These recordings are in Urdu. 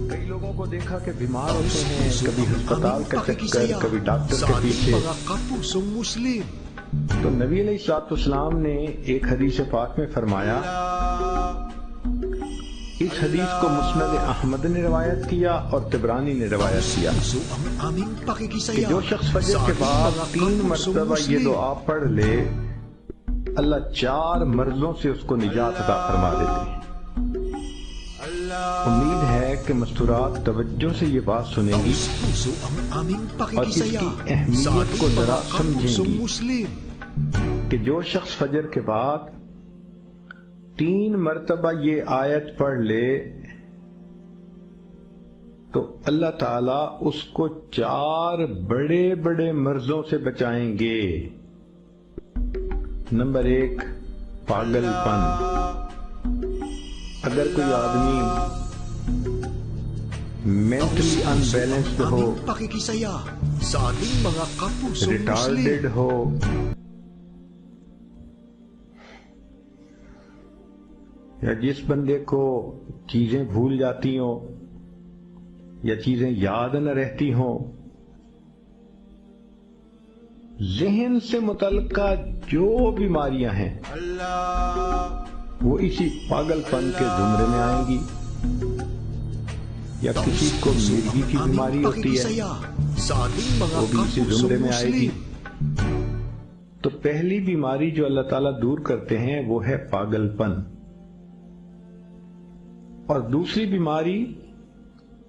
کئی لوگوں کو دیکھا کہ بیمار ہوتے ہیں، کبھی ہسپتال کا چکر، کبھی ڈاکٹر کے پیچھے. تو نبی علیہ الصلوۃ والسلام نے ایک حدیث پاک میں فرمایا، اس حدیث کو مسند احمد نے روایت کیا اور طبرانی نے روایت کیا کہ جو شخص فجر کے بعد 3 مرتبہ یہ دعا پڑھ لے، اللہ 4 مرضوں سے اس کو نجات عطا فرما دیتے ہیں. امید ہے کہ مستورات توجہ سے یہ بات سنیں گی اور اس کی اہمیت کو ذرا سمجھیں گی کہ جو شخص فجر کے بعد 3 مرتبہ یہ آیت پڑھ لے تو اللہ تعالیٰ اس کو 4 بڑے بڑے مرضوں سے بچائیں گے. نمبر 1، پاگل پن. اگر کوئی آدمی مینٹلی انبیلنسڈ ہو، ریٹارڈڈ ہو، یا جس بندے کو چیزیں بھول جاتی ہوں یا چیزیں یاد نہ رہتی ہوں، ذہن سے متعلقہ جو بیماریاں ہیں وہ اسی پاگل پن کے زمرے میں آئیں گی. یا کسی کو مرگی کی بیماری ہوتی ہے وہ بھی اسی زمرے میں آئے گی. تو پہلی بیماری جو اللہ تعالیٰ دور کرتے ہیں وہ ہے پاگل پن، اور دوسری بیماری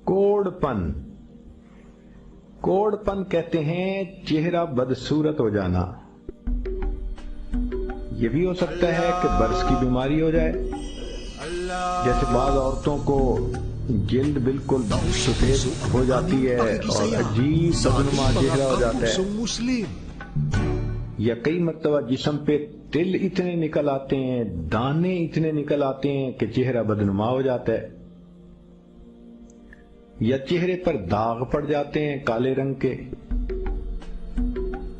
کوڑ پن. کوڑ پن کہتے ہیں چہرہ بدصورت ہو جانا. یہ بھی ہو سکتا ہے کہ برس کی بیماری ہو جائے، جیسے بعض عورتوں کو جلد بالکل سفید ہو جاتی ہے اور عجیب بدنما چہرہ ہو جاتا ہے. یا کئی مرتبہ جسم پہ تل اتنے نکل آتے ہیں، دانے اتنے نکل آتے ہیں کہ چہرہ بدنما ہو جاتا ہے. یا چہرے پر داغ پڑ جاتے ہیں کالے رنگ کے.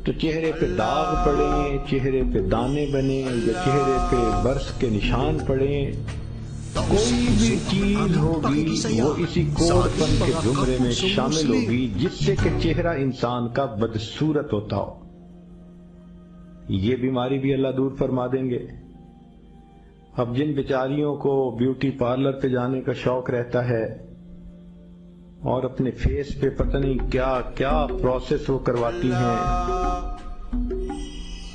تو چہرے پہ داغ پڑیں، چہرے پہ دانے بنے، یا چہرے پہ برس کے نشان پڑیں، کوئی بھی چیز ہوگی وہ اسی کوڑ پن کے زمرے میں شامل ہوگی جس سے کہ چہرہ انسان کا بدصورت ہوتا ہو. یہ بیماری بھی اللہ دور فرما دیں گے. اب جن بیچاریوں کو بیوٹی پارلر پہ جانے کا شوق رہتا ہے اور اپنے فیس پہ پتہ نہیں کیا کیا پروسیس وہ کرواتی ہیں،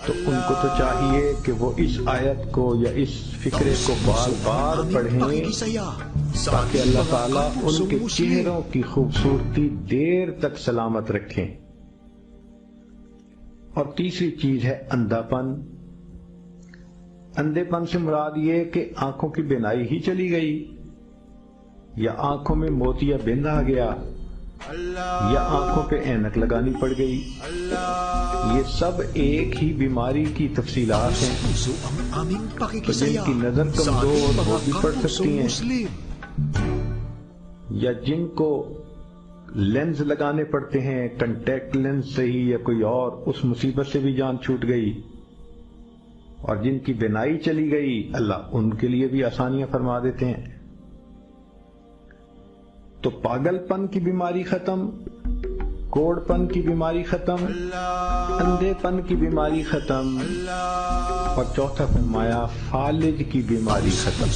تو ان کو تو چاہیے کہ وہ اس آیت کو یا اس فکرے کو بار بار پڑھیں تاکہ اللہ تعالیٰ ان کے چہروں کی خوبصورتی دیر تک سلامت رکھیں. اور تیسری چیز ہے اندھا پن. اندھے پن سے مراد یہ کہ آنکھوں کی بینائی ہی چلی گئی، یا آنکھوں میں موتیا بند آ گیا، یا آنکھوں پہ اینک لگانی پڑ گئی. یہ سب ایک ہی بیماری کی تفصیلات ہیں. تو جن کی نظر کمزور وہ بھی پڑ سکتی ہیں، یا جن کو لینز لگانے پڑتے ہیں، کنٹیکٹ لینز سے ہی یا کوئی اور، اس مصیبت سے بھی جان چھوٹ گئی. اور جن کی بینائی چلی گئی اللہ ان کے لیے بھی آسانیاں فرما دیتے ہیں. تو پاگل پن کی بیماری ختم، کوڑ پن کی بیماری ختم، اندھے پن کی بیماری ختم، اور چوتھا فرمایا فالج کی بیماری ختم.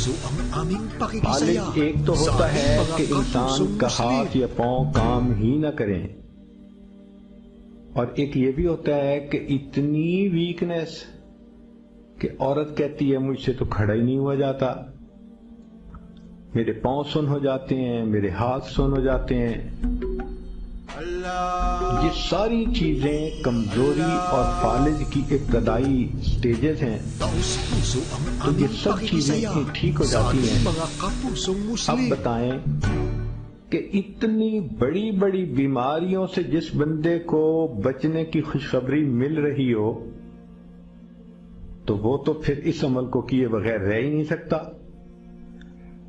فالج ایک تو ہوتا ہے کہ انسان کا ہاتھ یا پاؤں کام ہی نہ کریں، اور ایک یہ بھی ہوتا ہے کہ اتنی ویکنس کہ عورت کہتی ہے مجھ سے تو کھڑا ہی نہیں ہوا جاتا، میرے پاؤں سن ہو جاتے ہیں، میرے ہاتھ سن ہو جاتے ہیں. یہ ساری چیزیں کمزوری اور فالج کی ابتدائی سٹیجز ہیں. تو یہ سب چیزیں ٹھیک ہو جاتی ہیں. اب بتائیں کہ اتنی بڑی بڑی بیماریوں سے جس بندے کو بچنے کی خوشخبری مل رہی ہو تو وہ تو پھر اس عمل کو کیے بغیر رہ ہی نہیں سکتا.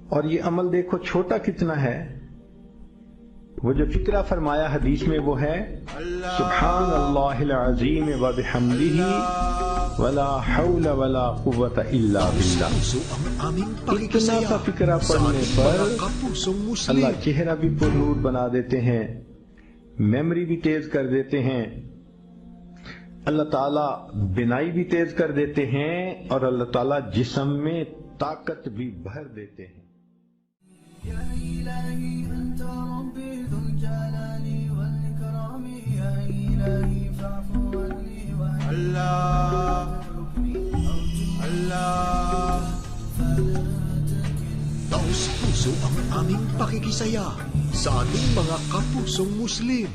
اور یہ عمل دیکھو چھوٹا کتنا ہے. وہ جو فکرہ فرمایا حدیث میں وہ ہے سبحان اللہ العظیم و بحمدہ ولا حول ولا قوة الا باللہ. Puso ang aming اتنا سا pakikisaya فکرہ sa پڑھنے ating پر mga kapusong Muslim. اللہ چہرہ بھی پر نور بنا دیتے ہیں، میموری بھی تیز کر دیتے ہیں، اللہ تعالیٰ بینائی بھی تیز کر دیتے ہیں، اور اللہ تعالیٰ جسم میں طاقت بھی بھر دیتے ہیں. يا إلهي أنت ربي ذو الجلال والإكرام يا إلهي فاعف عني Allah, Allah. Taos-puso ang aming pakikisaya sa ating mga kapusong Muslim.